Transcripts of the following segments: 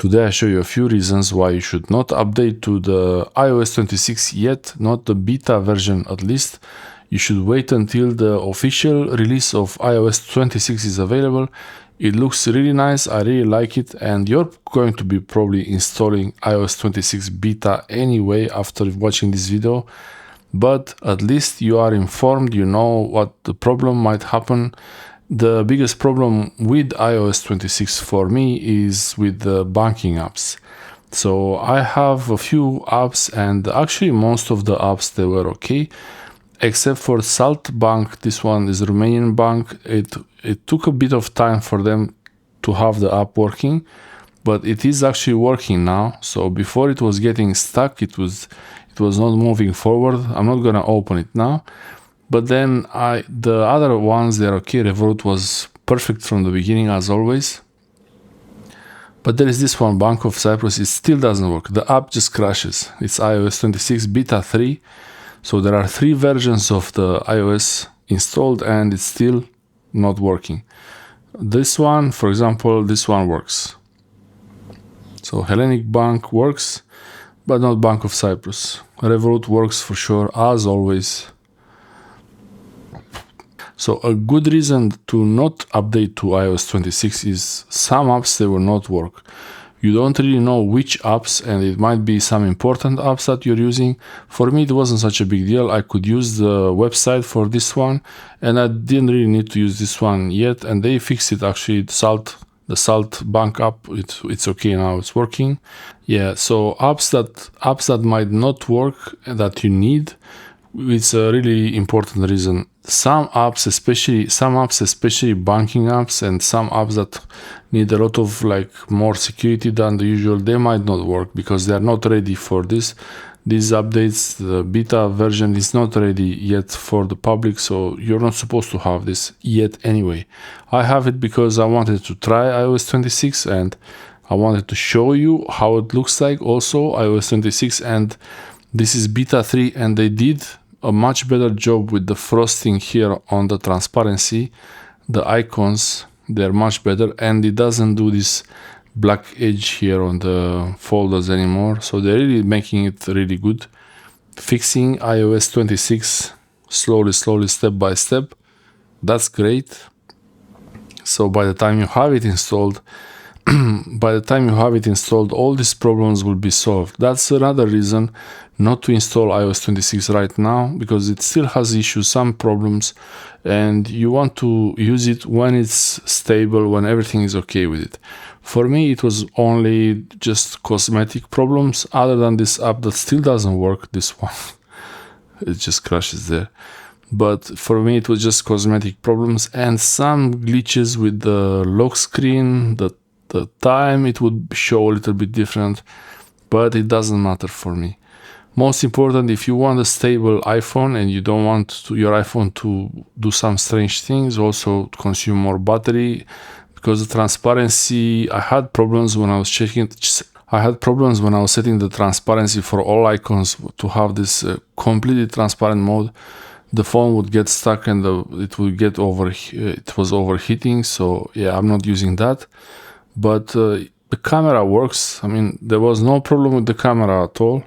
Today I show you a few reasons why you should not update to the iOS 26 yet, not the beta version at least. You should wait until the official release of iOS 26 is available. It looks really nice, I really like it, and you're going to be probably installing iOS 26 beta anyway after watching this video. But at least you are informed, you know what the problem might happen. The biggest problem with iOS 26 for me is with the banking apps. So I have a few apps, and actually most of the apps, they were okay, except for Salt Bank. This one is Romanian bank. It took a bit of time for them to have the app working, but it is actually working now. So before it was getting stuck, it was not moving forward. I'm not gonna open it now. But then the other ones, they're okay. Revolut was perfect from the beginning as always. But there is this one, Bank of Cyprus, it still doesn't work. The app just crashes. It's iOS 26 beta 3. So there are 3 versions of the iOS installed and it's still not working. This one, for example, this one works. So Hellenic Bank works, but not Bank of Cyprus. Revolut works for sure, as always. So a good reason to not update to iOS 26 is some apps, they will not work. You don't really know which apps, and it might be some important apps that you're using. For me, it wasn't such a big deal. I could use the website for this one, and I didn't really need to use this one yet, and they fixed it actually. The Salt Bank app, it's okay now, it's working. Yeah, so apps that might not work that you need, it's a really important reason. Some apps, especially banking apps, and some apps that need a lot of more security than the usual, they might not work because they are not ready for this. These updates, the beta version is not ready yet for the public, so you're not supposed to have this yet anyway. I have it because I wanted to try iOS 26 and I wanted to show you how it looks like also iOS 26, and this is beta 3, and they did a much better job with the frosting here on the transparency. The icons, they're much better, and it doesn't do this black edge here on the folders anymore. So they're really making it really good. Fixing iOS 26 slowly, step by step. That's great. So by the time you have it installed, all these problems will be solved. That's another reason not to install iOS 26 right now, because it still has issues, some problems, and you want to use it when it's stable, when everything is okay with it. For me, it was only just cosmetic problems, other than this app that still doesn't work, this one. It just crashes there. But for me, it was just cosmetic problems and some glitches with the lock screen, the time it would show a little bit different, but it doesn't matter for me. Most important, if you want a stable iPhone and you don't want your iPhone to do some strange things, also consume more battery, because the transparency, I had problems when I was setting the transparency for all icons to have this completely transparent mode. The phone would get stuck and it was overheating. So yeah, I'm not using that. But the camera works. I mean, there was no problem with the camera at all.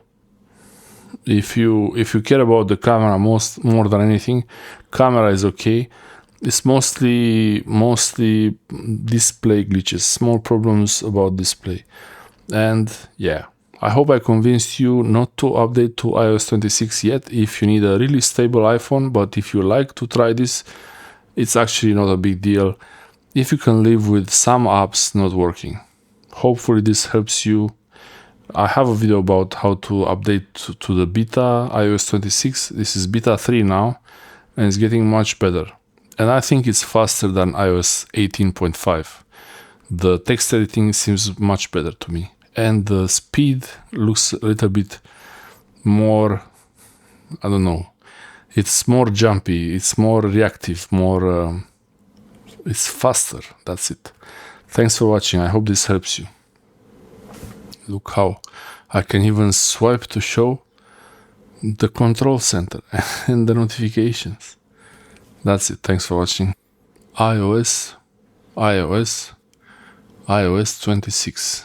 If you care about the camera more than anything, camera is okay. It's mostly display glitches, small problems about display. And yeah, I hope I convinced you not to update to iOS 26 yet if you need a really stable iPhone, but if you like to try this, it's actually not a big deal if you can live with some apps not working. Hopefully this helps you. I have a video about how to update to the beta iOS 26. This is beta 3 now, and it's getting much better. And I think it's faster than iOS 18.5. The text editing seems much better to me. And the speed looks a little bit more, I don't know, it's more jumpy, it's more reactive, it's faster, that's it. Thanks for watching, I hope this helps you. Look how I can even swipe to show the control center and the notifications. That's it, thanks for watching. iOS 26.